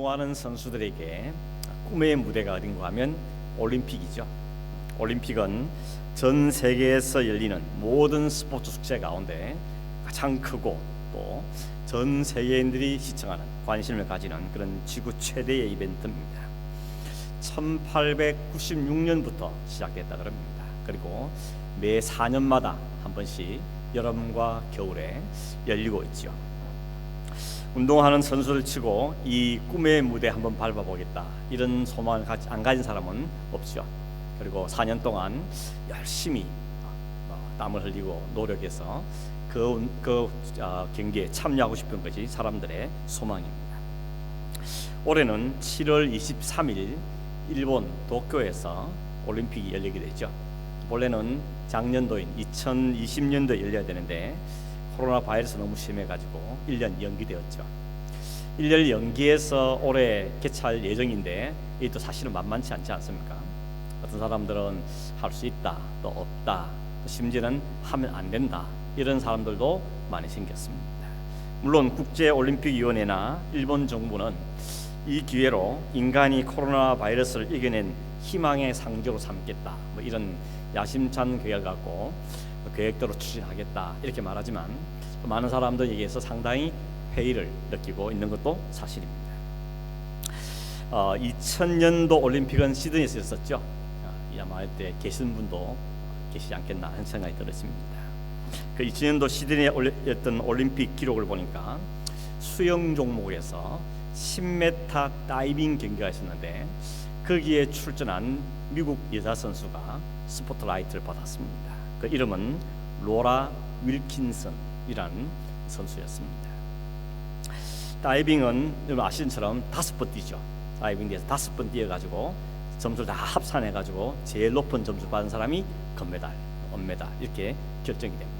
운동하는 선수들에게 꿈의 무대가 어딘가 하면 올림픽이죠. 올림픽은 전 세계에서 열리는 모든 스포츠 축제 가운데 가장 크고 또 전 세계인들이 시청하는 관심을 가지는 그런 지구 최대의 이벤트입니다. 1896년부터 시작됐다 그럽니다. 그리고 매 4년마다 한 번씩 여름과 겨울에 열리고 있죠. 운동하는 선수를 치고 이 꿈의 무대 한번 밟아보겠다 이런 소망을 안 가진 사람은 없죠. 그리고 4년 동안 열심히 땀을 흘리고 노력해서 그 경기에 참여하고 싶은 것이 사람들의 소망입니다. 올해는 7월 23일 일본 도쿄에서 올림픽이 열리게 되죠. 원래는 작년도인 2020년도에 열려야 되는데 코로나 바이러스 너무 심해가지고 1년 연기되었죠. 1년 연기해서 올해 개최할 예정인데 이게 또 사실은 만만치 않지 않습니까? 어떤 사람들은 할 수 있다, 또 없다, 또 심지어는 하면 안 된다 이런 사람들도 많이 생겼습니다. 물론 국제올림픽위원회나 일본 정부는 이 기회로 인간이 코로나 바이러스를 이겨낸 희망의 상조로 삼겠다 뭐 이런 야심찬 계획을 갖고 계획대로 추진하겠다 이렇게 말하지만 많은 사람들에게서 상당히 회의를 느끼고 있는 것도 사실입니다. 2000년도 올림픽은 시드니에서 있었죠. 아마 이때 계신 분도 계시지 않겠나 하는 생각이 들었습니다. 그 2000년도 시드니에 열렸던 올림픽 기록을 보니까 수영 종목에서 10m 다이빙 경기가 있었는데 거기에 출전한 미국 여자 선수가 스포트라이트를 받았습니다. 그 이름은 로라 윌킨슨이라는 선수였습니다. 다이빙은 여러분 아시는 처럼 5번 뛰죠. 다이빙에서 5번 뛰어가지고 점수를 다 합산해가지고 제일 높은 점수 받은 사람이 금메달, 은메달 이렇게 결정이 됩니다.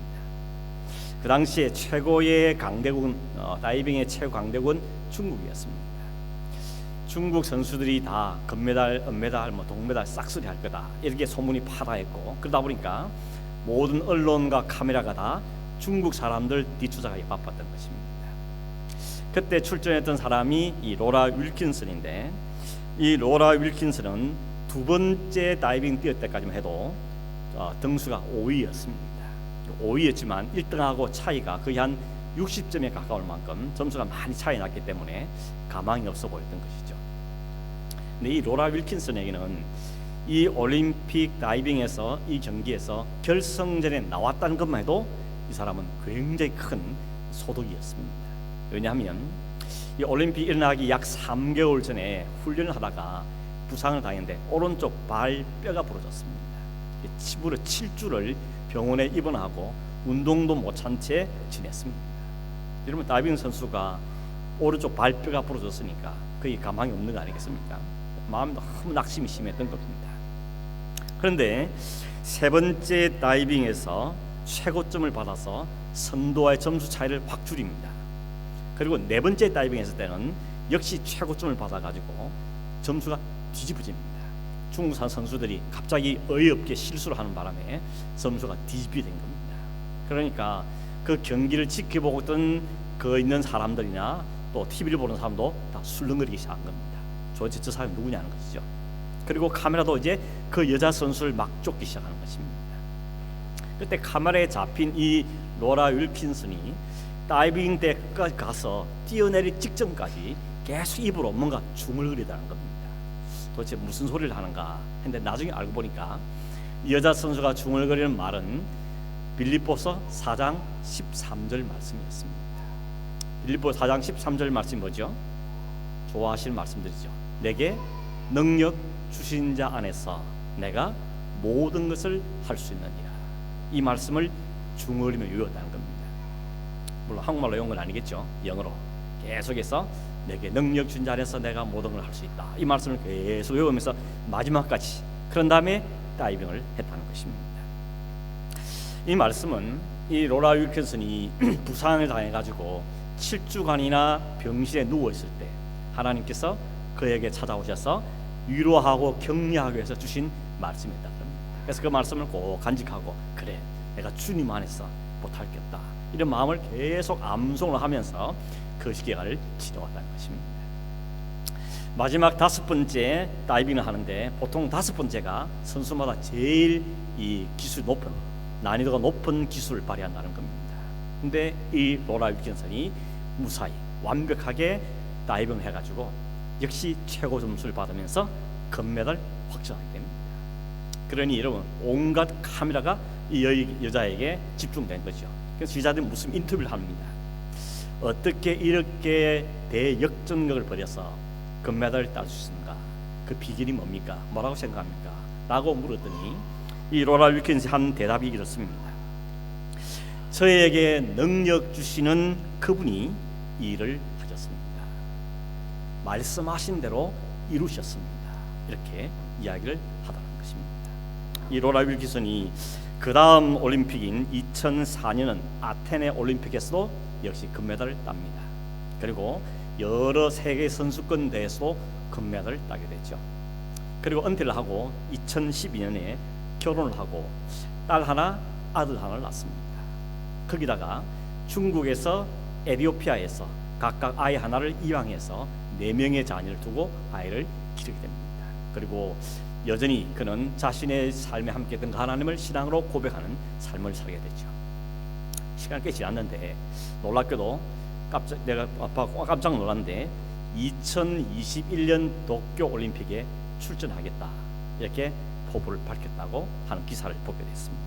그 당시에 최고의 강대국은 다이빙의 최고 강대국은 중국이었습니다. 중국 선수들이 다 금메달, 은메달, 동메달 싹쓸이 할 거다 이렇게 소문이 파다했고 그러다 보니까 모든 언론과 카메라가 다 중국 사람들 뒤쫓아가기 바빴던 것입니다. 그때 출전했던 사람이 이 로라 윌킨슨인데 이 로라 윌킨슨은 두 번째 다이빙 뛰을 때까지만 해도 등수가 5위였습니다. 5위였지만 1등하고 차이가 거의 한 60점에 가까울 만큼 점수가 많이 차이 났기 때문에 가망이 없어 보였던 것이죠. 근데 이 로라 윌킨슨에게는 이 올림픽 다이빙에서 이 경기에서 결승전에 나왔다는 것만 해도 이 사람은 굉장히 큰 소득이었습니다. 왜냐하면 이 올림픽 일어나기 약 3개월 전에 훈련을 하다가 부상을 당했는데 오른쪽 발뼈가 부러졌습니다. 무려 7주를 병원에 입원하고 운동도 못한 채 지냈습니다. 여러분 다이빙 선수가 오른쪽 발뼈가 부러졌으니까 거의 가망이 없는 거 아니겠습니까? 마음이 너무 낙심이 심했던 겁니다. 그런데 세 번째 다이빙에서 최고점을 받아서 선두와의 점수 차이를 확 줄입니다. 그리고 네 번째 다이빙 했을 때는 역시 최고점을 받아가지고 점수가 뒤집어집니다. 중국산 선수들이 갑자기 어이없게 실수를 하는 바람에 점수가 뒤집게 된 겁니다. 그러니까 그 경기를 지켜보고 있던 그 있는 사람들이나 또 TV를 보는 사람도 다 술렁거리기 시작한 겁니다. 도대체 저 사람이 누구냐는 것이죠. 그리고 카메라도 이제 그 여자 선수를 막 쫓기 시작하는 것입니다. 그때 카메라에 잡힌 이 로라 윌킨슨이 다이빙 때까지 가서 뛰어내릴 직전까지 계속 입으로 뭔가 중얼거리다는 겁니다. 도대체 무슨 소리를 하는가 했는데 나중에 알고 보니까 여자 선수가 중얼거리는 말은 빌립보서 4장 13절 말씀이었습니다. 빌립보서 4장 13절 말씀이 뭐죠? 좋아하시는 말씀들이죠. 내게 능력 주신 자 안에서 내가 모든 것을 할 수 있느니라. 이 말씀을 중얼이며 외웠다는 겁니다. 물론 한국말로 외운 건 아니겠죠. 영어로 계속해서 내게 능력 준 자 안에서 내가 모든 걸 할 수 있다. 이 말씀을 계속 외우면서 마지막까지 그런 다음에 다이빙을 했다는 것입니다. 이 말씀은 이 로라 윌킨슨이 부상을 당해가지고 7주간이나 병실에 누워있을 때 하나님께서 그에게 찾아오셔서 위로하고 격려하기 위해서 주신 말씀이었다. 그래서 그 말씀을 꼭 간직하고 그래 내가 주님 안에서 못할 게 없다 이런 마음을 계속 암송을 하면서 그 시기를 지내왔다는 것입니다. 마지막 5번째 다이빙을 하는데 보통 5번째가 선수마다 제일 이 기술 높은, 난이도가 높은 기술을 발휘한다는 겁니다. 근데 이 로라 윌킨슨이 무사히 완벽하게 다이빙을 해가지고 역시 최고 점수를 받으면서 금메달 확정하게 됩니다. 그러니 여러분, 온갖 카메라가 이 여자에게 집중된 거죠. 그래서 기자들이 무슨 인터뷰를 합니다. 어떻게 이렇게 대역전력을 벌여서 금메달을 따줄 수 있는가? 그 비결이 뭡니까? 뭐라고 생각합니까? 라고 물었더니 이 로라 윌킨슨이 한 대답이 이렇습니다. 저에게 능력 주시는 그분이 이 일을 하셨습니다. 말씀하신 대로 이루셨습니다. 이렇게 이야기를 하더라는 것입니다. 이 로라 윌킨슨이 그 다음 올림픽인 2004년 아테네 올림픽에서도 역시 금메달을 땁니다. 그리고 여러 세계 선수권 대회에서도 금메달을 따게 됐죠. 그리고 은퇴를 하고 2012년에 결혼을 하고 딸 하나, 아들 하나를 낳습니다. 거기다가 중국에서 에티오피아에서 각각 아이 하나를 입양해서 4명의 자녀를 두고 아이를 기르게 됩니다. 그리고 여전히 그는 자신의 삶에 함께했던 그 하나님을 신앙으로 고백하는 삶을 살게 됐죠. 시간이 꽤 지났는데 놀랍게도 내가 깜짝 놀랐는데 2021년 도쿄 올림픽에 출전하겠다 이렇게 포부를 밝혔다고 하는 기사를 보게 됐습니다.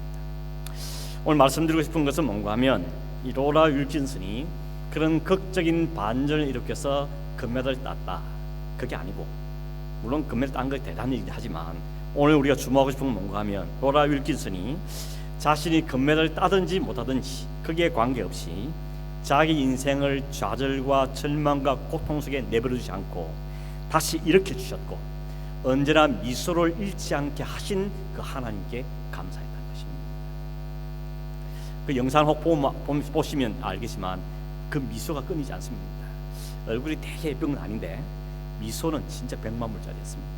오늘 말씀드리고 싶은 것은 뭔가 하면 이 로라 윌킨슨이 그런 극적인 반전을 일으켜서 금메달을 땄다, 그게 아니고, 물론 금메달 딴 거 대단히 하지만 오늘 우리가 주목하고 싶은 건 뭔가 하면 로라 윌킨슨이 자신이 금메달을 따든지 못하든지 거기에 관계없이 자기 인생을 좌절과 절망과 고통 속에 내버려두지 않고 다시 일으켜 주셨고 언제나 미소를 잃지 않게 하신 그 하나님께 감사했다는 것입니다. 그 영상을 혹 보시면 알겠지만 그 미소가 끊이지 않습니다. 얼굴이 되게 예쁜 건 아닌데 미소는 진짜 100만불짜리였습니다.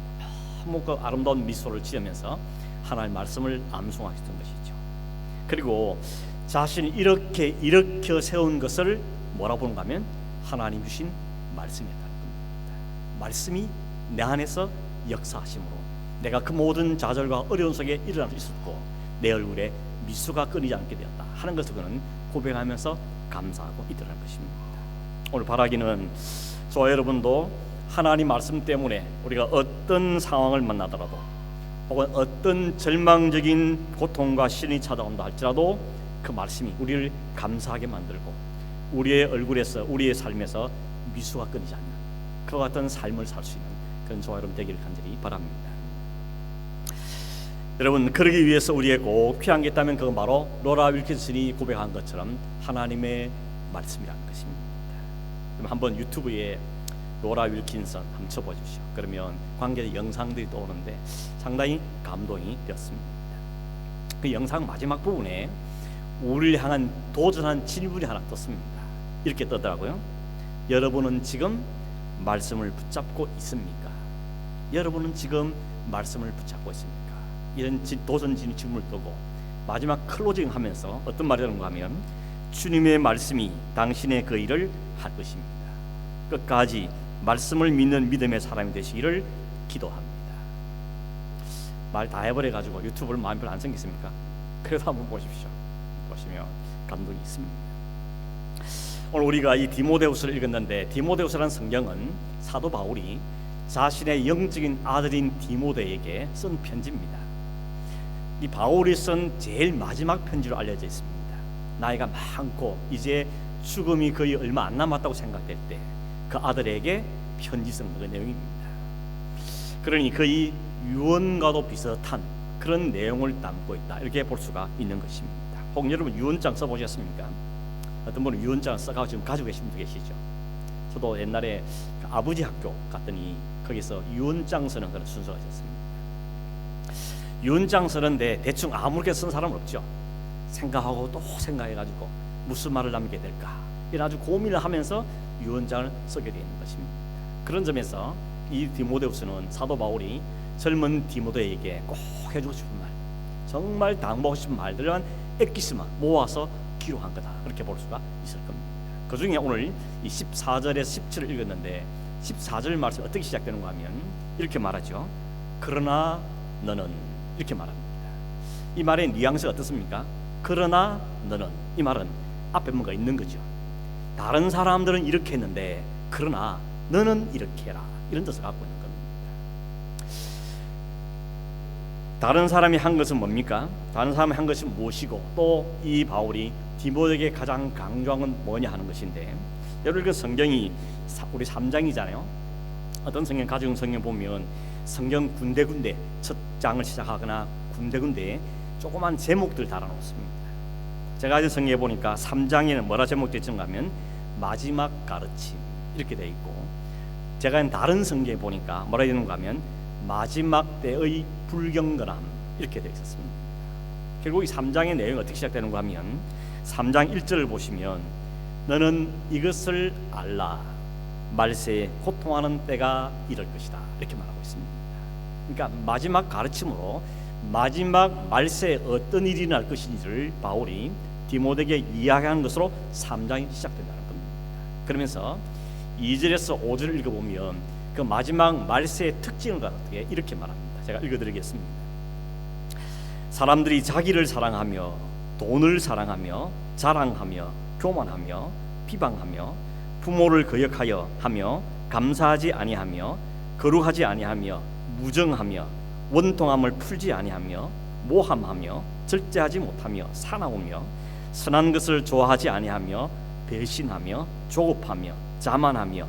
너무 그 아름다운 미소를 지으면서 하나님의 말씀을 암송하셨던 것이죠. 그리고 자신이 이렇게 일으켜 세운 것을 뭐라 보는가 하면 하나님 주신 말씀이었다는 겁니다. 말씀이 내 안에서 역사하심으로 내가 그 모든 좌절과 어려운 속에 일어날 수 있었고 내 얼굴에 미소가 끊이지 않게 되었다 하는 것을 그는 고백하면서 감사하고 있더라는 것입니다. 오늘 바라기는 저와 여러분도 하나님 말씀 때문에 우리가 어떤 상황을 만나더라도 혹은 어떤 절망적인 고통과 시련이 찾아온다 할지라도 그 말씀이 우리를 감사하게 만들고 우리의 얼굴에서 우리의 삶에서 미소가 끊이지 않는 그와 같은 삶을 살 수 있는 그런 저와 여러분 되기를 간절히 바랍니다. 여러분, 그러기 위해서 우리에게 꼭 필요한 게 있다면 그건 바로 로라 윌킨슨이 고백한 것처럼 하나님의 말씀이라는 것입니다. 그럼 한번 유튜브에 로라 윌킨슨 한번 쳐보십시오. 그러면 관계의 영상들이 떠오르는데 상당히 감동이 되었습니다. 그 영상 마지막 부분에 우리를 향한 도전한 질문이 하나 떴습니다. 이렇게 뜨더라고요. 여러분은 지금 말씀을 붙잡고 있습니까? 여러분은 지금 말씀을 붙잡고 있습니까? 이런 도전적인 질문을 뜨고 마지막 클로징 하면서 어떤 말이라는가 하면 주님의 말씀이 당신의 그 일을 할 것입니다. 끝까지 말씀을 믿는 믿음의 사람이 되시기를 기도합니다. 말 다 해버려가지고 유튜브를 마음에 별로 안 생겼습니까? 그래서 한번 보십시오. 보시면 감동이 있습니다. 오늘 우리가 이 디모데후서를 읽었는데 디모데후서라는 성경은 사도 바울이 자신의 영적인 아들인 디모데에게 쓴 편지입니다. 이 바울이 쓴 제일 마지막 편지로 알려져 있습니다. 나이가 많고 이제 죽음이 거의 얼마 안 남았다고 생각될 때 그 아들에게 편지 쓴 그 내용입니다. 그러니 거의 유언과도 비슷한 그런 내용을 담고 있다 이렇게 볼 수가 있는 것입니다. 혹 여러분 유언장 써보셨습니까? 어떤 분은 유언장을 써가지고 지금 가지고 계신 분 계시죠. 저도 옛날에 아버지 학교 갔더니 거기서 유언장 쓰는 그런 순서가 있었습니다. 유언장 쓰는데 대충 아무렇게 쓴 사람은 없죠. 생각하고 또 생각해가지고 무슨 말을 남기게 될까 이런 아주 고민을 하면서 유언장을 쓰게 되는 것입니다. 그런 점에서 이 디모데후서는 사도 바울이 젊은 디모데에게 꼭 해주고 싶은 말, 정말 당부하고 싶은 말들만 엑기스만 모아서 기록한 거다 그렇게 볼 수가 있을 겁니다. 그 중에 오늘 이 14절에서 17을 읽었는데 14절 말씀 어떻게 시작되는가 하면 이렇게 말하죠. 그러나 너는 이렇게 말합니다. 이 말의 뉘앙스가 어떻습니까? 그러나 너는, 이 말은 앞에 뭔가 있는 거죠. 다른 사람들은 이렇게 했는데 그러나 너는 이렇게 해라, 이런 뜻을 갖고 있는 겁니다. 다른 사람이 한 것은 뭡니까? 다른 사람이 한 것이 무엇이고 또 이 바울이 디모데에게 가장 강조한 건 뭐냐 하는 것인데, 여러분 그 성경이 우리 3장이잖아요. 어떤 성경, 가지고 성경 보면 성경 군데군데 첫 장을 시작하거나 군데군데 조그만 제목들 달아놓습니다. 제가 가진 성경에 보니까 3장에는 뭐라 제목되어 있는가 하면 마지막 가르침 이렇게 되어 있고, 제가 다른 성경에 보니까 뭐라 되어 있는가 하면 마지막 때의 불경건함 이렇게 되어 있었습니다. 결국 이 3장의 내용이 어떻게 시작되는가 하면 3장 1절을 보시면 너는 이것을 알라, 말세에 고통하는 때가 이럴 것이다, 이렇게 말하고 있습니다. 그러니까 마지막 가르침으로 마지막 말세에 어떤 일이 날 것인지를 바울이 디모데에게 이야기하는 것으로 3장이 시작된다는 겁니다. 그러면서 2절에서 5절을 읽어보면 그 마지막 말세의 특징을 어떻게 이렇게 말합니다. 제가 읽어드리겠습니다. 사람들이 자기를 사랑하며 돈을 사랑하며 자랑하며 교만하며 비방하며 부모를 거역하여 하며 감사하지 아니하며 거룩하지 아니하며 무정하며 원통함을 풀지 아니하며 모함하며 절제하지 못하며 사나우며 선한 것을 좋아하지 아니하며 배신하며 조급하며 자만하며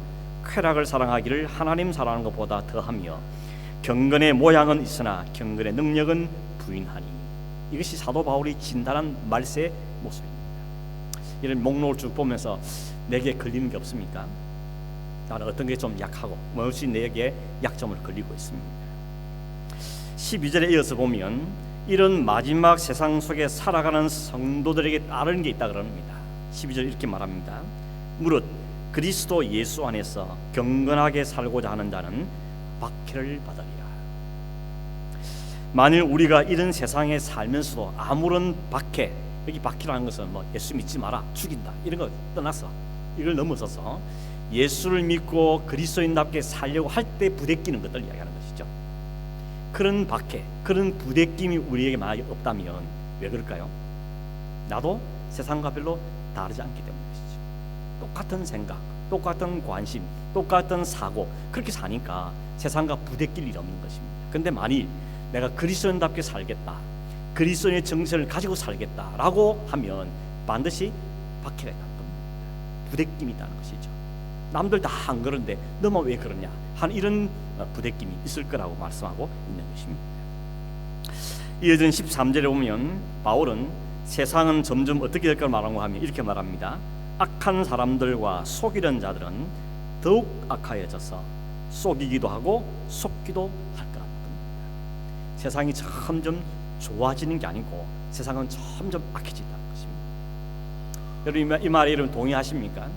쾌락을 사랑하기를 하나님 사랑하는 것보다 더하며 경건의 모양은 있으나 경건의 능력은 부인하니. 이것이 사도 바울이 진단한 말세의 모습입니다. 이런 목록을 쭉 보면서 내게 걸리는 게 없습니까? 나는 어떤 게 좀 약하고 무엇이 내게 약점을 걸리고 있습니다. 12절에 이어서 보면 이런 마지막 세상 속에 살아가는 성도들에게 따르는 게 있다 그럽니다. 12절 이렇게 말합니다. 무릇 그리스도 예수 안에서 경건하게 살고자 하는 자는 박해를 받으리라. 만일 우리가 이런 세상에 살면서도 아무런 박해, 여기 박해라는 것은 뭐 예수 믿지 마라, 죽인다 이런 거 떠나서 이걸 넘어서서 예수를 믿고 그리스도인답게 살려고 할 때 부대끼는 것들 이야기하는 것이죠. 그런 박해, 그런 부대낌이 우리에게 만약에 없다면 왜 그럴까요? 나도 세상과 별로 다르지 않기 때문이죠. 똑같은 생각, 똑같은 관심, 똑같은 사고, 그렇게 사니까 세상과 부대낄 일이 없는 것입니다. 근데 만일 내가 그리스도인답게 살겠다, 그리스도인의 정신을 가지고 살겠다라고 하면 반드시 박해가 있다는 겁니다. 부대낌이 있다는 것이죠. 남들 다 안 그런데 너만 왜 그러냐 하는 이런 부대낌이 있을 거라고 말씀하고 있는 것입니다. 이어진 13절에 보면 바울은 세상은 점점 어떻게 될까 말하고 하면 이렇게 말합니다. 악한 사람들과 속이는 자들은 더욱 악하여져서 속이기도 하고 속기도 할 거라는 겁니다. 세상이 점점 좋아지는 게 아니고 세상은 점점 악해진다는 것입니다. 여러분 이 말에 여러분 동의하십니까?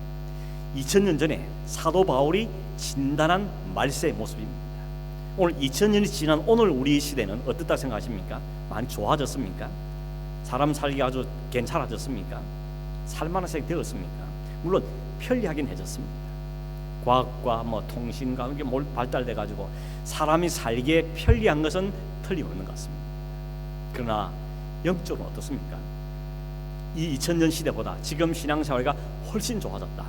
2000년 전에 사도 바울이 진단한 말세의 모습입니다. 오늘 2000년이 지난 오늘 우리 시대는 어떻다 생각하십니까? 많이 좋아졌습니까? 사람 살기가 아주 괜찮아졌습니까? 살만한 세상이 되었습니까? 물론 편리하긴 해졌습니다. 과학과 뭐 통신과 이게 발달돼 가지고 사람이 살기에 편리한 것은 틀림없는 것 같습니다. 그러나 영적으로 어떻습니까? 이 2000년 시대보다 지금 신앙생활가 훨씬 좋아졌다,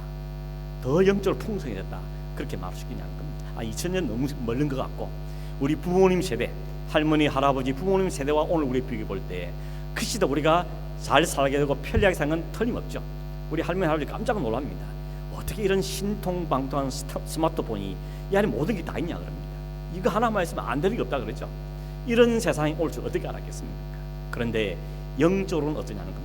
더 영적으로 풍성해졌다, 그렇게 말할 수 있냐는 겁니다. 2000년 너무 멀는 것 같고 우리 부모님 세대, 할머니, 할아버지, 부모님 세대와 오늘 우리 비교 볼 때 그 시대 우리가 잘 살게 되고 편리하게 사는 건 틀림없죠. 우리 할머니, 할아버지 깜짝 놀랍니다. 어떻게 이런 신통방통한 스마트폰이 이 안에 모든 게 다 있냐 그럽니다. 이거 하나만 있으면 안 되는 게 없다 그러죠. 이런 세상이 올 줄 어떻게 알았겠습니까? 그런데 영적으로는 어떠냐는 겁니다.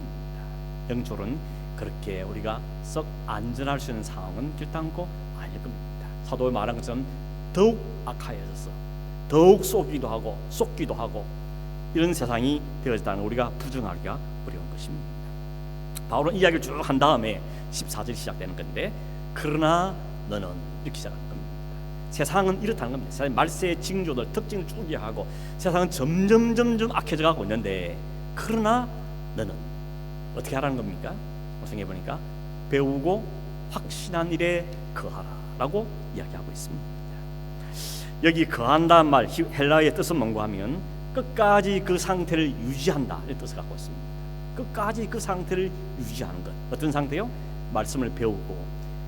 영적으로는 그렇게 우리가 썩 안전할 수 있는 상황은 결단코 아닐 겁니다. 사도가 말한 것처럼 더욱 악하여져서 더욱 속기도 하고 속기도 하고 이런 세상이 되어졌다는 우리가 부정하기가 어려운 것입니다. 바울은 이야기를 쭉 한 다음에 14절이 시작되는 건데 그러나 너는 이렇게 시작하는 겁니다. 세상은 이렇다는 겁니다. 세상의 말세의 징조들 특징을 쭉 이야기하고 세상은 점점 악해져가고 있는데 그러나 너는 어떻게 하라는 겁니까? 생각해 보니까 배우고 확신한 일에 거하라라고 이야기하고 있습니다. 여기 거한다는 말 헬라어의 뜻은 뭔가 하면 끝까지 그 상태를 유지한다 이 뜻을 갖고 있습니다. 끝까지 그 상태를 유지하는 것. 어떤 상태요? 말씀을 배우고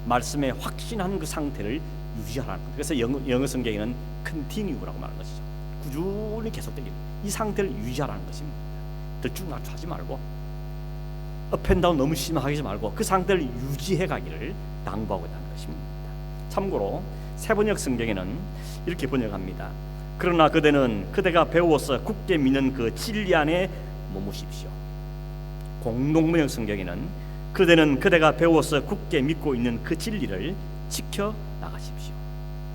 말씀에 확신한 그 상태를 유지하라는 것. 그래서 영어 성경에는 continue라고 말하는 것이죠. 꾸준히 계속되기를, 이 상태를 유지하라는 것입니다. 들쭉날쭉하지 말고 업앤다운 너무 심하게 하지 말고 그 상태를 유지해 가기를 당부하고 있다는 것입니다. 참고로 세번역 성경에는 이렇게 번역합니다. 그러나 그대가 배워서 굳게 믿는 그 진리 안에 머무십시오. 공동번역 성경에는 그대가 배워서 굳게 믿고 있는 그 진리를 지켜 나가십시오.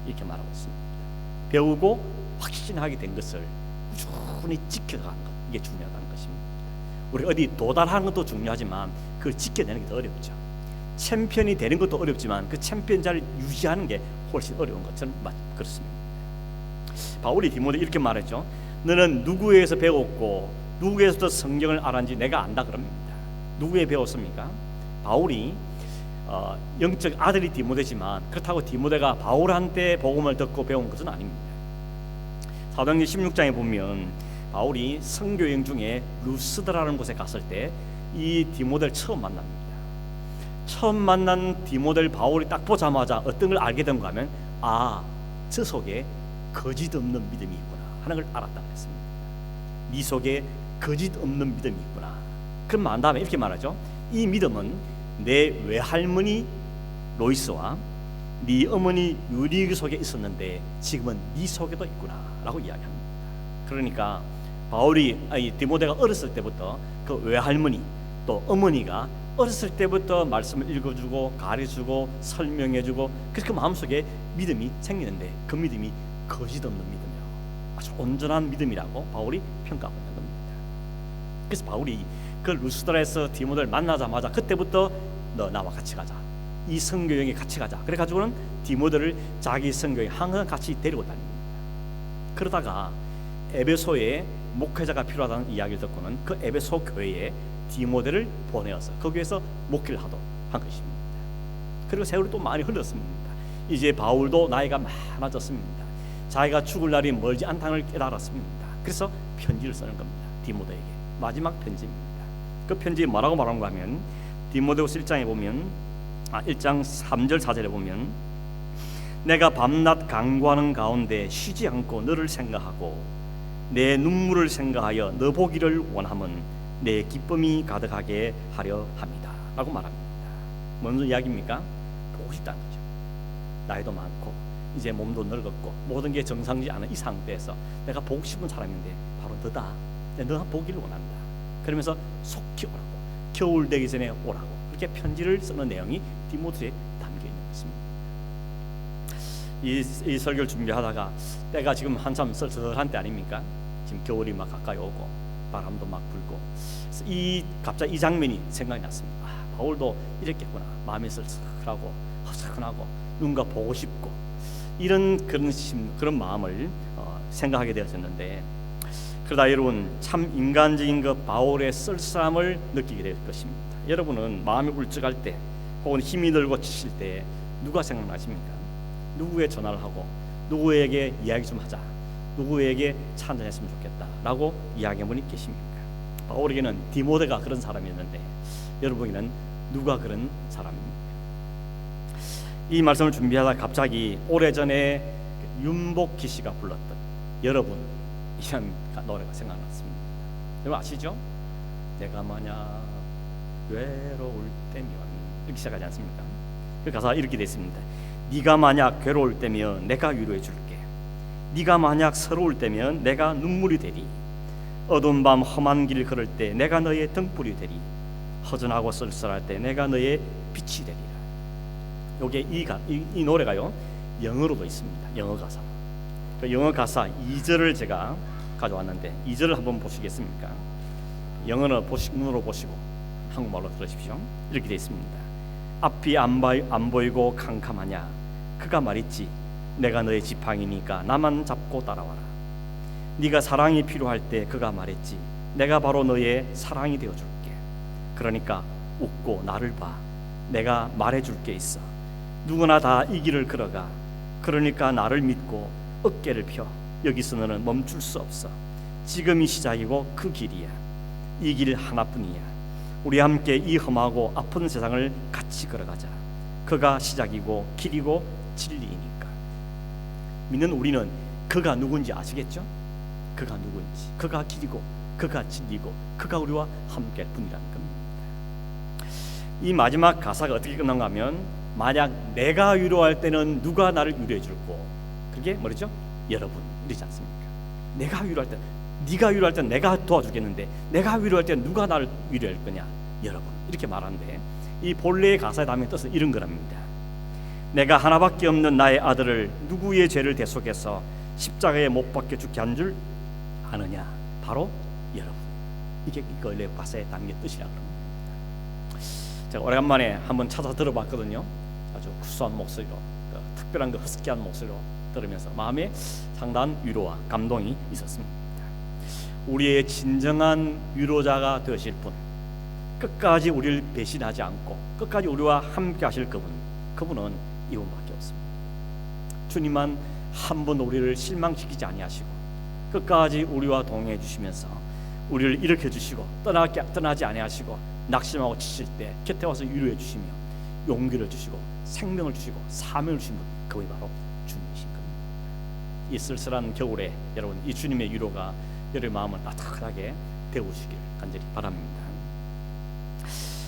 이렇게 말하고 있습니다. 배우고 확신하게 된 것을 꾸준히 지켜가는 것, 이게 중요하다는 것입니다. 우리 어디 도달하는 것도 중요하지만 그걸 지켜내는 게 더 어렵죠. 챔피언이 되는 것도 어렵지만 그 챔피언 자리를 유지하는 게 훨씬 어려운 것처럼 그렇습니다. 바울이 디모데 이렇게 말했죠. 너는 누구에게서 배웠고 누구에게서 성경을 알았는지 내가 안다 그럽니다. 누구에 배웠습니까? 바울이 영적 아들이 디모데지만 그렇다고 디모데가 바울한테 복음을 듣고 배운 것은 아닙니다. 사도행전 16장에 보면 바울이 선교여행 중에 루스드라는 곳에 갔을 때 이 디모데를 처음 만납니다. 처음 만난 디모데를 바울이 딱 보자마자 어떤 걸 알게 된가 하면 저 속에 거짓 없는 믿음이 있구나 하는 걸 알았다고 했습니다. 네 속에 거짓 없는 믿음이 있구나. 그럼 만 다음에 이렇게 말하죠. 이 믿음은 내 외할머니 로이스와 네 어머니 유리기 속에 있었는데 지금은 네 속에도 있구나 라고 이야기합니다. 그러니까 디모데가 어렸을 때부터 그 외할머니 또 어머니가 어렸을 때부터 말씀을 읽어주고 가르쳐주고 설명해주고 그렇게 마음속에 믿음이 생기는데 그 믿음이 거짓 없는 믿음이라고, 아주 온전한 믿음이라고 바울이 평가하고 있는 겁니다. 그래서 바울이 그 루스드라에서 디모데를 만나자마자 그때부터 너 나와 같이 가자, 이 선교여행에 같이 가자, 그래가지고는 디모데를 자기 선교에 항상 같이 데리고 다닙니다. 그러다가 에베소에 목회자가 필요하다는 이야기를 듣고는 그 에베소 교회에 디모데를 보내어서 거기에서 목회를 하도록 한 것입니다. 그리고 세월이 또 많이 흘렀습니다. 이제 바울도 나이가 많아졌습니다. 자기가 죽을 날이 멀지 않다는 걸 깨달았습니다. 그래서 편지를 쓰는 겁니다. 디모데에게 마지막 편지입니다. 그 편지에 뭐라고 말하는가 하면 디모데후서 1장에 보면 1장 3절 4절에 보면 내가 밤낮 간구하는 가운데 쉬지 않고 너를 생각하고 내 눈물을 생각하여 너 보기를 원함은 내 기쁨이 가득하게 하려 합니다 라고 말합니다. 뭔 이야기입니까? 보고 싶다는 거죠. 나이도 많고 이제 몸도 늙었고 모든 게 정상지 않은 이 상태에서 내가 보고 싶은 사람인데 바로 너다. 너 보기를 원한다. 그러면서 속히 오라고, 겨울 되기 전에 오라고, 그렇게 편지를 쓰는 내용이 디모데에 담겨 있는 것입니다. 이 설교를 준비하다가 때가 지금 한참 썰썰한 때 아닙니까? 지금 겨울이 막 가까이 오고 바람도 막 불고 갑자기 이 장면이 생각이 났습니다. 바울도 이랬겠구나. 마음이 쓸쓸하고 허전하고 누군가 보고 싶고 이런 그런 마음을 생각하게 되었는데, 그러다 여러분 참 인간적인 그 바울의 쓸쓸함을 느끼게 될 것입니다. 여러분은 마음이 울적할 때 혹은 힘이 들고 지칠 때 누가 생각나십니까? 누구에 전화를 하고 누구에게 이야기 좀 하자, 누구에게 차 한잔 했으면 좋겠다 라고 이야기한 분이 계십니까? 바울에게는 디모데가 그런 사람이었는데 여러분에게는 누가 그런 사람입니까? 이 말씀을 준비하다 갑자기 오래전에 윤복희 씨가 불렀던 여러분 이런 노래가 생각났습니다. 여러분 아시죠? 내가 만약 외로울 때면 이렇게 시작하지 않습니까? 그 가사가 이렇게 되어 있습니다. 네가 만약 괴로울 때면 내가 위로해 줄게. 네가 만약 서러울 때면 내가 눈물이 되리. 어두운 밤 험한 길 걸을 때 내가 너의 등불이 되리. 허전하고 쓸쓸할 때 내가 너의 빛이 되리라. 요게 이 노래가요 영어로도 있습니다. 영어 가사. 그 영어 가사 2절을 제가 가져왔는데 2절을 한번 보시겠습니까? 영어는 눈으로 보시고 한국말로 들으십시오. 이렇게 되어 있습니다. 앞이 안 보이고 캄캄하냐? 그가 말했지. 내가 너의 지팡이니까 나만 잡고 따라와라. 네가 사랑이 필요할 때 그가 말했지. 내가 바로 너의 사랑이 되어줄게. 그러니까 웃고 나를 봐. 내가 말해줄 게 있어. 누구나 다 이 길을 걸어가. 그러니까 나를 믿고 어깨를 펴. 여기서 너는 멈출 수 없어. 지금이 시작이고 그 길이야. 이 길 하나뿐이야. 우리 함께 이 험하고 아픈 세상을 같이 걸어가자. 그가 시작이고 길이고 진리이니까. 믿는 우리는 그가 누군지 아시겠죠? 그가 누군지, 그가 길이고 그가 진리고 그가 우리와 함께할 분이라는 겁니다. 이 마지막 가사가 어떻게 끝난가 하면, 만약 내가 위로할 때는 누가 나를 위로해 줄고, 그게 뭐죠? 여러분, 이러지 않습니까? 내가 위로할 때, 네가 위로할 때는 내가 도와주겠는데, 내가 위로할 때는 누가 나를 위로할 거냐? 여러분, 이렇게 말하는데, 이 본래의 가사의 담은 뜻은 이런 거랍니다. 내가 하나밖에 없는 나의 아들을 누구의 죄를 대속해서 십자가에 못 박혀 죽게 한 줄 아느냐? 바로 여러분. 이게 원래 가사에 담긴 뜻이라고 합니다. 제가 오래간만에 한번 찾아 들어봤거든요. 아주 구수한 목소리로, 특별한 그 허스키한 목소리로 들으면서 마음에 상당한 위로와 감동이 있었습니다. 우리의 진정한 위로자가 되실 분, 끝까지 우리를 배신하지 않고 끝까지 우리와 함께 하실 그분은 이분밖에 없습니다. 주님만 한 번 우리를 실망시키지 아니하시고 끝까지 우리와 동행해 주시면서 우리를 일으켜 주시고 떠나지 아니하시고 낙심하고 지칠 때 곁에 와서 위로해 주시며 용기를 주시고 생명을 주시고 사명을 주신 분, 그분이 바로 주님이신 겁니다. 이 쓸쓸한 겨울에 여러분, 이 주님의 위로가 여러분의 마음을 따뜻하게 데우시길 간절히 바랍니다.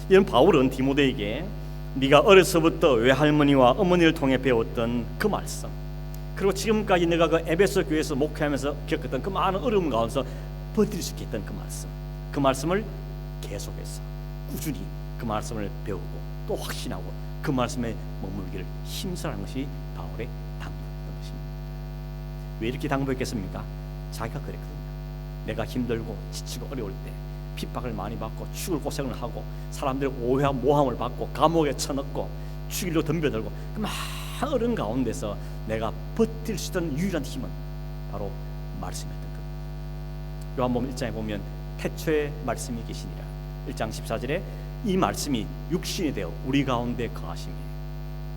이런 바울은 디모데에게 네가 어려서부터 외할머니와 어머니를 통해 배웠던 그 말씀, 그리고 지금까지 내가 그 에베소 교회에서 목회하면서 겪었던 그 많은 어려움 가운데서 버틸 수 있게 했던 그 말씀을 계속해서 꾸준히 그 말씀을 배우고 또 확신하고 그 말씀에 머물기를 힘쓰라는 것이 바울의 당부였던 것입니다. 왜 이렇게 당부했겠습니까? 자기가 그랬거든요. 내가 힘들고 지치고 어려울 때, 핍박을 많이 받고 죽을 고생을 하고 사람들의 오해와 모함을 받고 감옥에 쳐넣고 죽일로 덤벼들고 그 많은 어려운 가운데서 내가 버틸 수 있던 유일한 힘은 바로 말씀이었던 겁니다. 요한복음 1장에 보면 태초에 말씀이 계시니라, 1장 14절에 이 말씀이 육신이 되어 우리 가운데 거하심이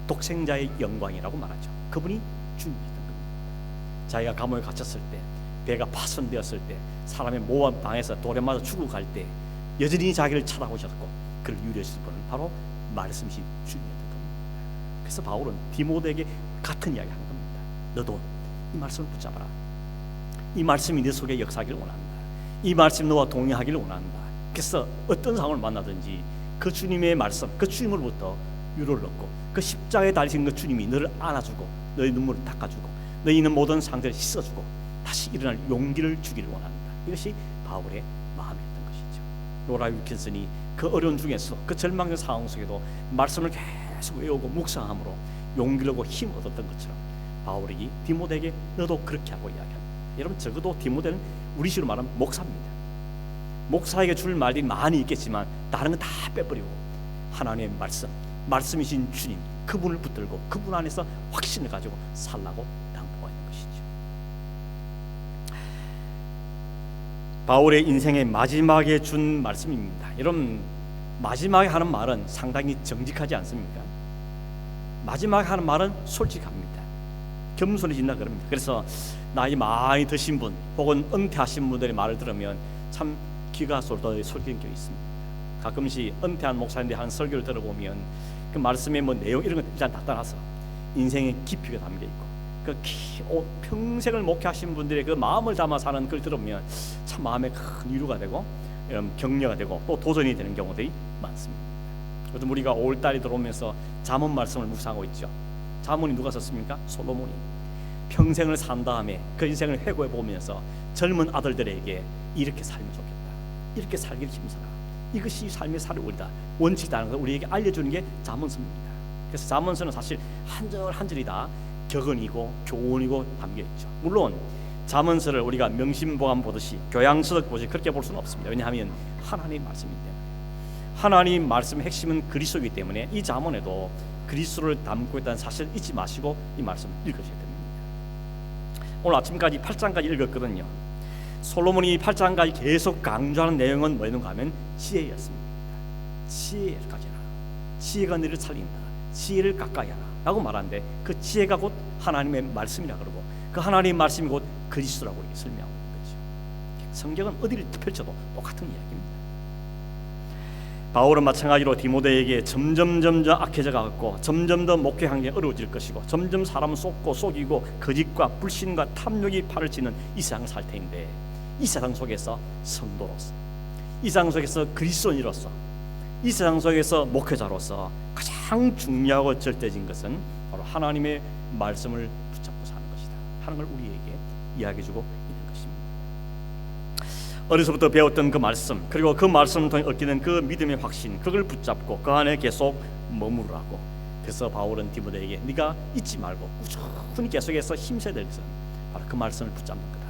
독생자의 영광이라고 말하죠. 그분이 주님이었던 겁니다. 자기가 감옥에 갇혔을 때, 배가 파손되었을 때, 사람의 모함 당해서 돌에 맞아 죽고 갈 때 여전히 자기를 찾아오셨고 그를 유리하신 분은 바로 말씀이신 주님이었던 겁니다. 그래서 바울은 디모데에게 같은 이야기 한 겁니다. 너도 이 말씀을 붙잡아라. 이 말씀이 네 속에 역사하기를 원한다. 이 말씀 너와 동행하기를 원한다. 그래서 어떤 상황을 만나든지 그 주님의 말씀, 그 주님으로부터 위로를 얻고 그 십자가에 달리신 그 주님이 너를 안아주고 너의 눈물을 닦아주고 너희 있는 모든 상처를 씻어주고 다시 일어날 용기를 주기를 원한다. 이것이 바울의 마음이었던 것이죠. 로라 윌킨슨이 그 어려운 중에서 그 절망적 상황 속에도 말씀을 계속 외우고 묵상함으로 용기를 얻고 힘을 얻었던 것처럼 바울이 디모데에게 너도 그렇게 하고 이야기합니다. 여러분, 적어도 디모데는 우리 식으로 말하면 목사입니다. 목사에게 줄 말이 많이 있겠지만 다른 건 다 빼버리고 하나님의 말씀이신 주님, 그분을 붙들고 그분 안에서 확신을 가지고 살라고 당부가 있는 것이죠. 바울의 인생의 마지막에 준 말씀입니다. 여러분, 마지막에 하는 말은 상당히 정직하지 않습니까? 마지막에 하는 말은 솔직합니다. 겸손해진다 그럽니다. 그래서 나이 많이 드신 분 혹은 은퇴하신 분들의 말을 들으면 참 귀가 쏠도록 솔깃한 게 있습니다. 가끔씩 은퇴한 목사님들이 한 설교를 들어보면 그 말씀의 뭐 내용 이런 것 일단 다 떠나서 인생의 깊이가 담겨 있고 그 평생을 목회하신 분들의 그 마음을 담아 사는 걸 들으면 참 마음에 큰 위로가 되고 격려가 되고 또 도전이 되는 경우들이 많습니다. 요즘 우리가 5월달이 들어오면서 잠언 말씀을 묵상하고 있죠. 잠언이 누가 썼습니까? 솔로몬이 평생을 산 다음에 그 인생을 회고해 보면서 젊은 아들들에게 이렇게 살면 좋겠다, 이렇게 살기를 힘써라, 이것이 삶의 사료이다, 원칙이라는 것을 우리에게 알려주는 게 잠언서입니다. 그래서 잠언서는 사실 한 절 한 절이 다 격언이고 교훈이고 담겨있죠. 물론 잠언서를 우리가 명심보감 보듯이 교양서적 보듯이 그렇게 볼 수는 없습니다. 왜냐하면 하나님 말씀이기 때문에, 하나님 말씀의 핵심은 그리스도이기 때문에 이 잠언에도 그리스도를 담고 있다는 사실 잊지 마시고 이 말씀을 읽으셔야 됩니다. 오늘 아침까지 8장까지 읽었거든요. 솔로몬이 8장까지 계속 강조하는 내용은 뭐였는가 하면 지혜였습니다. 지혜를 가져라. 지혜가 너를 살린다. 지혜를 가까이 하라 라고 말하는데 그 지혜가 곧 하나님의 말씀이라 그러고 그 하나님의 말씀이 곧 그리스도라고 이렇게 설명하고 있는 거죠. 성경은 어디를 펼쳐도 똑같은 이야기입니다. 바울은 마찬가지로 디모데에게 점점 악해져 가고 점점 더 목회 환경이 어려워질 것이고 점점 사람은 속고 속이고 거짓과 불신과 탐욕이 팔을 치는 이 세상을 살 텐데 이 세상 속에서 성도로서 이 세상 속에서 그리스도인으로서 이 세상 속에서 목회자로서 가장 중요하고 절대적인 것은 바로 하나님의 말씀을 붙잡고 사는 것이다 하는 걸 우리에게 이야기해주고 있는 것입니다. 어려서부터 배웠던 그 말씀 그리고 그 말씀을 통해 얻기는 그 믿음의 확신 그걸 붙잡고 그 안에 계속 머무르라고. 그래서 바울은 디모데에게 네가 잊지 말고 꾸준히 계속해서 힘써야 될 것은 바로 그 말씀을 붙잡는 거다.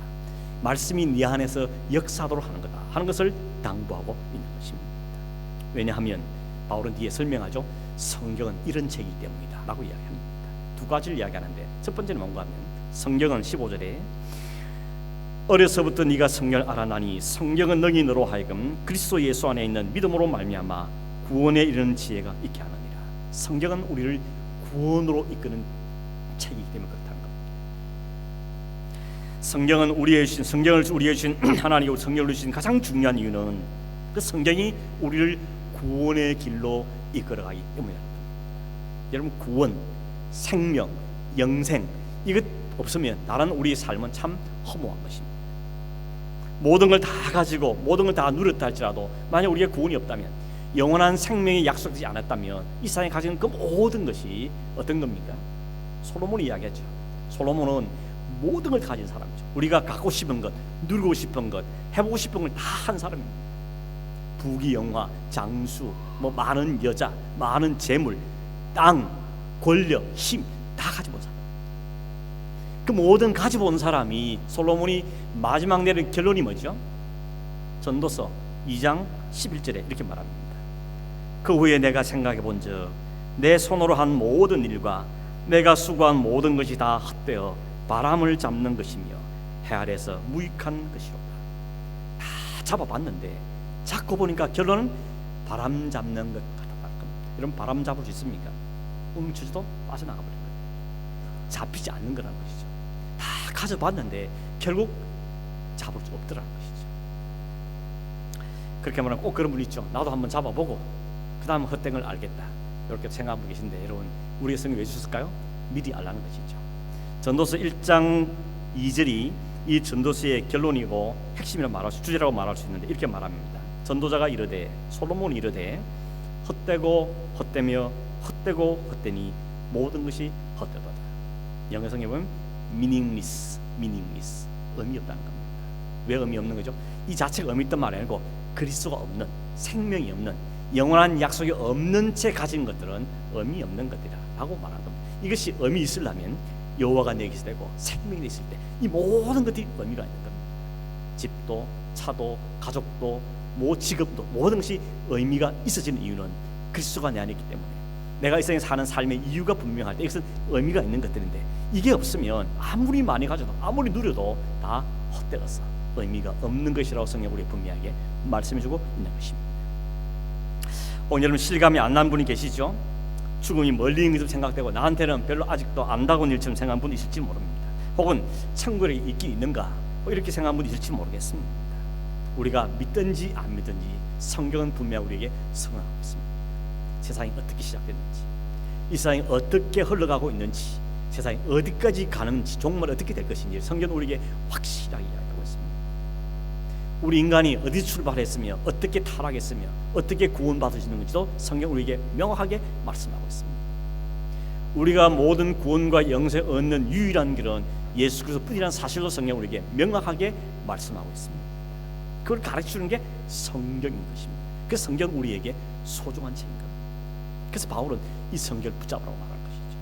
말씀이 네 안에서 역사하도록 하는 거다 하는 것을 당부하고 있는 것입니다. 왜냐하면 바울은 뒤에 설명하죠. 성경은 이런 책이기 때문이다 라고 이야기합니다. 두 가지를 이야기하는데 첫 번째는 뭔가 하면 성경은 15절에 어려서부터 네가 성경을 알아나니 성경은 너희 너로 하여금 그리스도 예수 안에 있는 믿음으로 말미암아 구원에 이르는 지혜가 있게 하느니라. 성경은 우리를 구원으로 이끄는 책이기 때문에 그렇다는 겁니다. 성경은 성경을 우리에게 주신 하나님이 성경을 주신 가장 중요한 이유는 그 성경이 우리를 구원의 길로 이끌어가기 때문이랍니다. 여러분 구원, 생명, 영생 이것 없으면 나는 우리의 삶은 참 허무한 것입니다. 모든 걸 다 가지고 모든 걸 다 누렸다 할지라도 만약 우리의 구원이 없다면 영원한 생명이 약속되지 않았다면 이 세상에 가진 그 모든 것이 어떤 겁니까? 솔로몬이 이야기했죠. 솔로몬은 모든 걸 가진 사람이죠. 우리가 갖고 싶은 것, 누리고 싶은 것, 해보고 싶은 걸 다 한 사람입니다. 부귀 영화, 장수, 많은 여자, 많은 재물, 땅, 권력, 힘 다 가지고 온 사람. 그 모든 가지고 온 사람이 솔로몬이 마지막 내린 결론이 뭐죠? 전도서 2장 11절에 이렇게 말합니다. 그 후에 내가 생각해 본즉 내 손으로 한 모든 일과 내가 수고한 모든 것이 다 헛되어 바람을 잡는 것이며 해 아래서 무익한 것이로다. 다 잡아봤는데 잡고 보니까 결론은 바람 잡는 것 같았다. 여러분 바람 잡을 수 있습니까? 멈추지도 빠져나가 버린 거예요. 잡히지 않는 거라는 것이죠. 다 가져봤는데 결국 잡을 수 없더라는 것이죠. 그렇게 말하면 꼭 그런 분 있죠. 나도 한번 잡아보고 그 다음 헛된 걸 알겠다 이렇게 생각하고 계신데 여러분 우리의 성경이 왜 주셨을까요? 미리 알라는 것이죠. 전도서 1장 2절이 이 전도서의 결론이고 핵심이라고 말할 수 주제라고 말할 수 있는데 이렇게 말합니다. 전도자가 이르되 솔로몬이 이르되 헛되고 헛되며 헛되고 헛되니 모든 것이 헛되도다. 영어성에 보면 meaningless 의미 없다는 겁니다. 왜 의미 없는 거죠? 이 자체가 의미 있단 말이 아니고 그리스도가 없는 생명이 없는 영원한 약속이 없는 채 가진 것들은 의미 없는 것들이라 라고 말하는 겁니다. 이것이 의미 있으려면 여호와가 내 곁에 되고 생명이 있을 때 이 모든 것들이 의미가 있는 겁니다. 집도 차도 가족도 직업도 모든 것이 의미가 있어지는 이유는 그리스도가 내 안에 있기 때문에 내가 이 세상에 사는 삶의 이유가 분명할 때 이것은 의미가 있는 것들인데 이게 없으면 아무리 많이 가져도 아무리 누려도 다 헛되었어 의미가 없는 것이라고 성경 우리에게 분명하게 말씀해주고 있는 것입니다. 오늘 여러분 실감이 안 나는 분이 계시죠? 죽음이 멀리 있는 것처럼 생각되고 나한테는 별로 아직도 안다고는 일처럼 생각하는 분이 있을지 모릅니다. 혹은 천국에 있긴 있는가 이렇게 생각하는 분이 있을지 모르겠습니다. 우리가 믿든지 안 믿든지 성경은 분명히 우리에게 선언하고 있습니다. 세상이 어떻게 시작됐는지 이 세상이 어떻게 흘러가고 있는지 세상이 어디까지 가는지 종말 어떻게 될 것인지 성경은 우리에게 확실하게 이야기하고 있습니다. 우리 인간이 어디 출발했으며 어떻게 타락했으며 어떻게 구원받을 수 있는지도 성경 우리에게 명확하게 말씀하고 있습니다. 우리가 모든 구원과 영생을 얻는 유일한 길은 예수 그리스도뿐이라는 사실로 성경 우리에게 명확하게 말씀하고 있습니다. 그걸 가르쳐주는 게 성경인 것입니다. 그 성경은 우리에게 소중한 책인 겁니다. 그래서 바울은 이 성경을 붙잡으라고 말한 것이죠.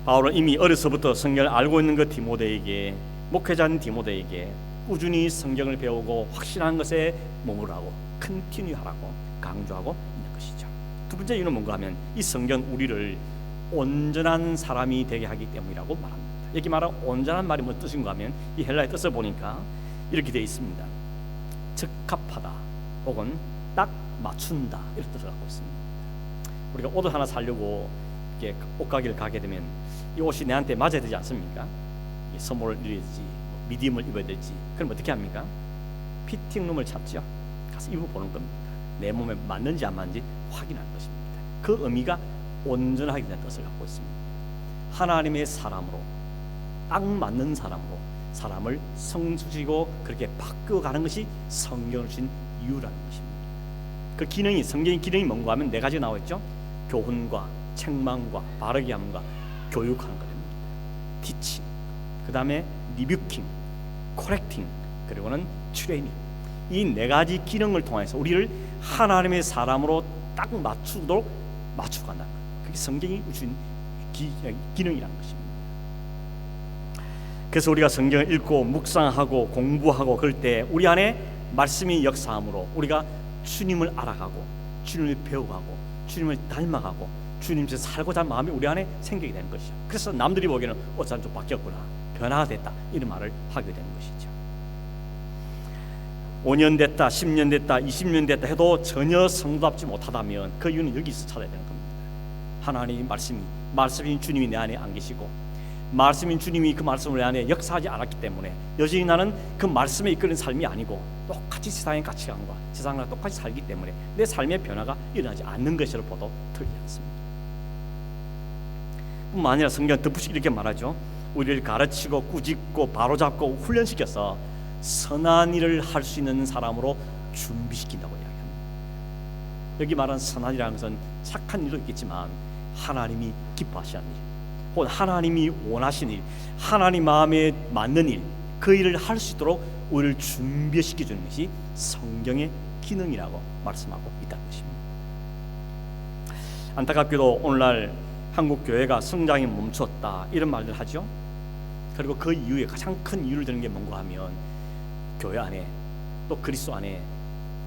바울은 이미 어려서부터 성경을 알고 있는 그 디모데에게 목회자인 디모데에게 꾸준히 성경을 배우고 확신한 것에 머무르라고 컨티뉴하라고 강조하고 있는 것이죠. 두 번째 이유는 뭔가 하면 이 성경 우리를 온전한 사람이 되게 하기 때문이라고 말합니다. 여기 말한 온전한 말이 무슨 뜻인가 하면 이 헬라의 뜻을 보니까 이렇게 되어 있습니다. 적합하다 혹은 딱 맞춘다 이런 뜻을 갖고 있습니다. 우리가 옷을 하나 사려고 이렇게 옷가게를 가게 되면 이 옷이 내한테 맞아야 되지 않습니까? 소모를 입어야 되지, 미디움을 입어야 되지. 그럼 어떻게 합니까? 피팅룸을 찾죠. 가서 입어보는 겁니다. 내 몸에 맞는지 안 맞는지 확인하는 것입니다. 그 의미가 온전하게 된 뜻을 갖고 있습니다. 하나님의 사람으로, 딱 맞는 사람으로 사람을 성숙시키고 그렇게 바꾸어가는 것이 성경을 주신 이유라는 것입니다. 그 기능이, 성경의 기능이 뭔가 하면 네 가지 나와있죠. 교훈과 책망과 바르게 함과 교육하는 것입니다. 티칭, 그 다음에 리뷰킹, 코렉팅, 그리고는 트레이닝. 이 네 가지 기능을 통해서 우리를 하나님의 사람으로 딱 맞추도록 맞춰간다. 그게 성경이 주신 기능이라는 것입니다. 그래서 우리가 성경을 읽고 묵상하고 공부하고 그럴 때 우리 안에 말씀이 역사함으로 우리가 주님을 알아가고 주님을 배워가고 주님을 닮아가고 주님께서 살고자 하는 마음이 우리 안에 생기게 되는 것이죠. 그래서 남들이 보기에는 사람 좀 바뀌었구나, 변화가 됐다, 이런 말을 하게 되는 것이죠. 5년 됐다, 10년 됐다, 20년 됐다 해도 전혀 성도답지 못하다면 그 이유는 여기서 찾아야 되는 겁니다. 하나님의 말씀인 주님이 내 안에 안 계시고 말씀인 주님이 그 말씀을 내 안에 역사하지 않았기 때문에 여전히 나는 그 말씀에 이끄는 삶이 아니고 똑같이 세상의 가치관과 세상과 똑같이 살기 때문에 내 삶의 변화가 일어나지 않는 것으로 보도 틀리지 않습니다. 뿐만 아니라 성경은 덧붙이 이렇게 말하죠. 우리를 가르치고 꾸짖고 바로잡고 훈련시켜서 선한 일을 할 수 있는 사람으로 준비시킨다고 이야기합니다. 여기 말하는 선한 일이라는 것은 착한 일도 있겠지만 하나님이 기뻐하시는 일, 혹은 하나님이 원하시는 일, 하나님 마음에 맞는 일, 그 일을 할 수 있도록 우리를 준비시켜주는 것이 성경의 기능이라고 말씀하고 있다는 것입니다. 안타깝게도 오늘날 한국 교회가 성장이 멈췄다, 이런 말들 하죠. 그리고 그 이유에 가장 큰 이유를 드는 게 뭔가 하면 교회 안에 또 그리스도 안에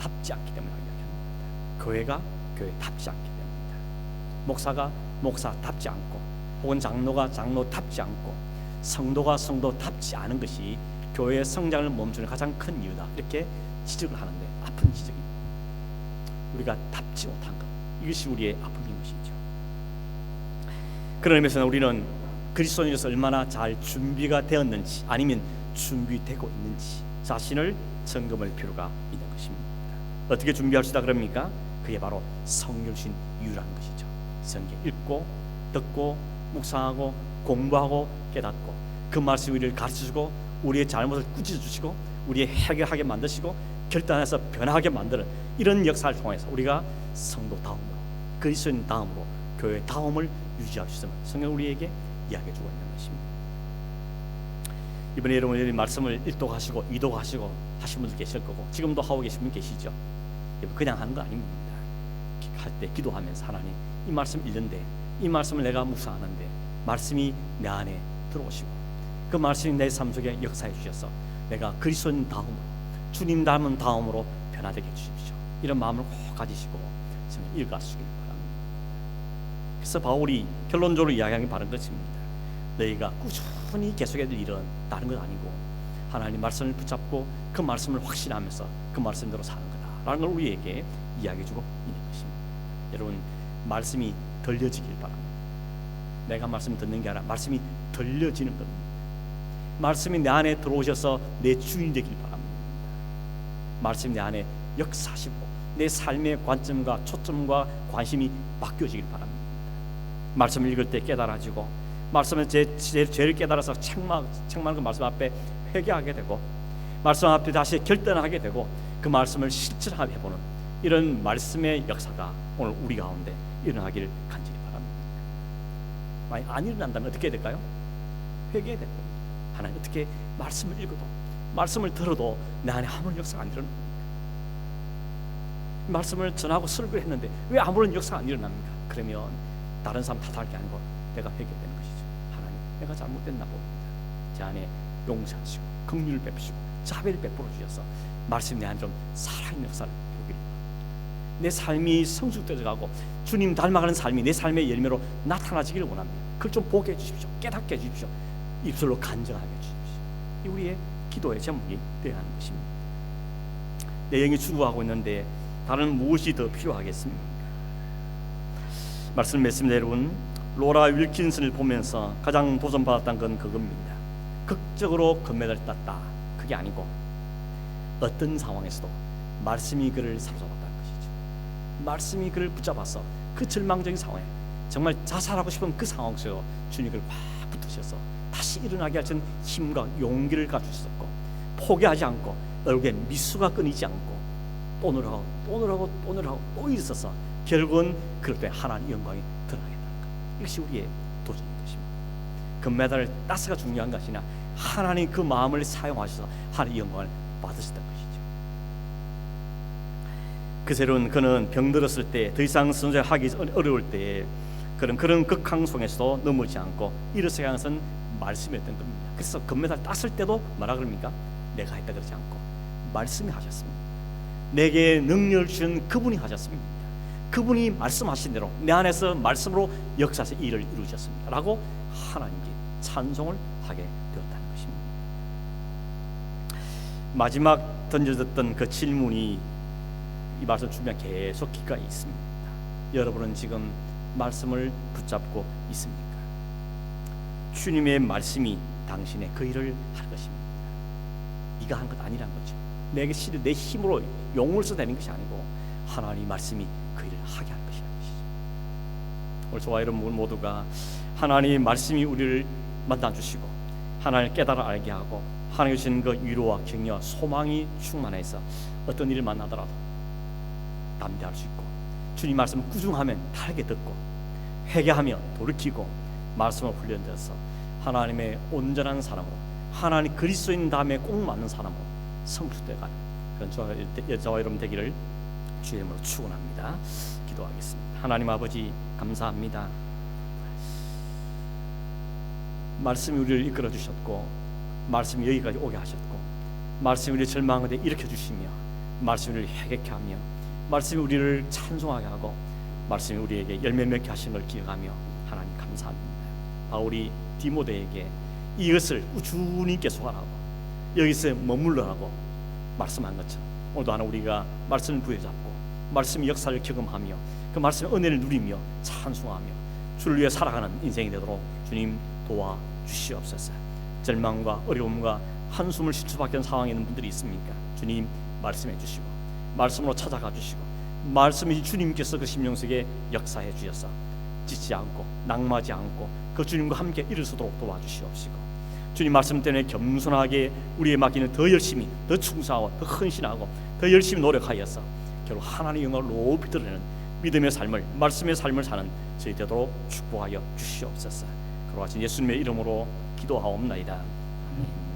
답지 않기 때문에 이야기합니다. 교회가 교회답지 않기 때문입니다. 목사가 목사답지 않고 혹은 장로가 장로답지 않고 성도가 성도답지 않은 것이 교회의 성장을 멈추는 가장 큰 이유다, 이렇게 지적을 하는데 아픈 지적입니다. 우리가 답지 못한 것, 이것이 우리의 아픔인 것이죠. 그런 의미에서 우리는 그리스도인으로서 얼마나 잘 준비가 되었는지 아니면 준비되고 있는지 자신을 점검할 필요가 있는 것입니다. 어떻게 준비할 수 있다 그럽니까? 그게 바로 성경을 주신 이유라는 것이죠. 성경 읽고 듣고 묵상하고 공부하고 깨닫고 그 말씀 우리를 가르쳐주고 우리의 잘못을 꾸짖어주시고 우리의 해결하게 만드시고 결단해서 변화하게 만드는 이런 역사를 통해서 우리가 성도 다음으로 그리스도인 다음으로 교회 다음을 유지할 수 있음을 성경 우리에게 이야기해주고 있는 것입니다. 이번에 여러분들이 말씀을 일독하시고 이독하시고 하신 분들 계실 거고 지금도 하고 계신 분 계시죠. 그냥 하는 거 아닙니다. 할 때 기도하면서 하나님 이 말씀 읽는데 이 말씀을 내가 묵상하는데 말씀이 내 안에 들어오시고 그 말씀이 내 삶 속에 역사해 주셔서 내가 그리스도인 다음으로 주님 닮은 다음으로 변화되게 해주십시오. 이런 마음을 꼭 가지시고 읽어주시길 바랍니다. 그래서 바울이 결론적으로 이야기하는 게 바른 것입니다. 너희가 꾸준히 계속해야 될 일은 다른 것 아니고 하나님 말씀을 붙잡고 그 말씀을 확신하면서 그 말씀대로 사는 거다라는 걸 우리에게 이야기해주고 있는 것입니다. 여러분 말씀이 들려지길 바랍니다. 내가 말씀 듣는 게 아니라 말씀이 들려지는 겁니다. 말씀이 내 안에 들어오셔서 내 주인이 되길 바랍니다. 말씀이 내 안에 역사하시고 내 삶의 관점과 초점과 관심이 바뀌어지길 바랍니다. 말씀을 읽을 때 깨달아지고 말씀을 제 죄를 깨달아서 책망하는 그 말씀 앞에 회개하게 되고 말씀 앞에 다시 결단하게 되고 그 말씀을 실천해보는 이런 말씀의 역사가 오늘 우리 가운데 일어나기를 간절히 바랍니다. 만약 안 일어난다면 어떻게 해야 될까요? 회개해야 될 겁니다. 하나님 어떻게 말씀을 읽어도 말씀을 들어도 내 안에 아무런 역사가 안 일어납니까? 말씀을 전하고 설교를 했는데 왜 아무런 역사가 안 일어납니까? 그러면 다른 사람 탓할 게 아니고 내가 회개되는 것이죠. 하나님 내가 잘못됐나 봅니다. 제 안에 용서하시고 긍휼을 베푸시고 자비를 베풀어 주셔서 말씀이 내 안에 좀 살아있는 역사를 보기를 바랍니다. 내 삶이 성숙되어가고 주님 닮아가는 삶이 내 삶의 열매로 나타나지기를 원합니다. 그걸 좀 보게 해주십시오. 깨닫게 해주십시오. 입술로 간증하게 해주십시오. 이 우리의 기도의 제목이 되어야 하는 것입니다. 내 영이 추구하고 있는데 다른 무엇이 더 필요하겠습니까? 말씀 맺습니다. 여러분, 로라 윌킨슨을 보면서 가장 도전받았던 건 그겁니다. 극적으로 금메달을 땄다, 그게 아니고 어떤 상황에서도 말씀이 그를 사로잡았다는 것이죠. 말씀이 그를 붙잡아서 그 절망적인 상황에, 정말 자살하고 싶은 그 상황 속에서 주님이 그를 꽉 붙으셔서 다시 일어나게 하신 힘과 용기를 가주셨고, 포기하지 않고 얼굴에 미소가 끊이지 않고 또 노력하고 또 노력하고 또 노력하고 또 일어서서 결국은 그럴 때 하나님의 영광이 드러나겠다는 것. 이것이 우리의 도전인 것입니다. 금메달을 따스가 중요한 것이 아니라 하나님 그 마음을 사용하셔서 하나님의 영광을 받으셨다는 것이죠. 그새로운 그는 병들었을 때, 더 이상 선생하기 어려울 때 그런 극한 속에서도 넘어지지 않고 일어서게 하는 것은 말씀이었던 겁니다. 그래서 금메달 땄을 때도 뭐라 그럽니까? 내가 했다 그러지 않고 말씀이 하셨습니다. 내게 능력을 주신 그분이 하셨습니다. 그분이 말씀하신 대로 내 안에서 말씀으로 역사에서 일을 이루셨습니다 라고 하나님께 찬송을 하게 되었다는 것입니다. 마지막 던져졌던 그 질문이 이 말씀 주면 계속 귓가에 있습니다. 여러분은 지금 말씀을 붙잡고 있습니까? 주님의 말씀이 당신의 그 일을 할 것입니다. 네가 한 것 아니란 거죠. 내 힘으로 용을 써야 되는 것이 아니고 하나님의 말씀이 그 일을 하게 할 것이라는 것이죠. 오늘 저와 여러분 모두가 하나님의 말씀이 우리를 만나주시고 하나님을 깨달아 알게 하고 하나님 주신 그 위로와 격려와 소망이 충만해서 어떤 일을 만나더라도 담대할 수 있고, 주님 말씀을 꾸준하면 달게 듣고 회개하며 돌이키고 말씀을 훈련되어서 하나님의 온전한 사람으로, 하나님 그리스도인 다음에 꼭 맞는 사람으로 성숙되어가는 그런 저와 여러분 되기를 주의 이름으로 축원합니다. 기도하겠습니다. 하나님 아버지, 감사합니다. 말씀이 우리를 이끌어 주셨고, 말씀이 여기까지 오게 하셨고, 말씀이 우리를 절망하되 일으켜 주시며, 말씀이 우리를 회개케 하며, 말씀이 우리를 찬송하게 하고, 말씀이 우리에게 열매 맺게 하신 걸 기억하며 하나님 감사합니다. 바울이 디모데에게 이것을 꾸준히 계속하라고, 여기서 머물러라고 말씀한 것처럼 오늘도 하나 우리가 말씀을 부여잡고 말씀의 역사를 경험하며 그 말씀의 은혜를 누리며 찬송하며 주를 위해 살아가는 인생이 되도록 주님 도와주시옵소서. 절망과 어려움과 한숨을 쉴 수밖에 없는 상황에 있는 분들이 있습니까? 주님 말씀해 주시고 말씀으로 찾아가 주시고 말씀이 주님께서 그 심령 속에 역사해 주셔서 지치 않고 낙마하지 않고 그 주님과 함께 일어서도록 도와주시옵시고, 주님 말씀 때문에 겸손하게 우리의 맡기는 더 열심히, 더 충성하고 더 헌신하고 더 열심히 노력하여서 결국 하나님의 영광을 높이 드러내는 믿음의 삶을, 말씀의 삶을 사는 저희 되도록 축복하여 주시옵소서. 그러하신 예수님의 이름으로 기도하옵나이다. 아멘.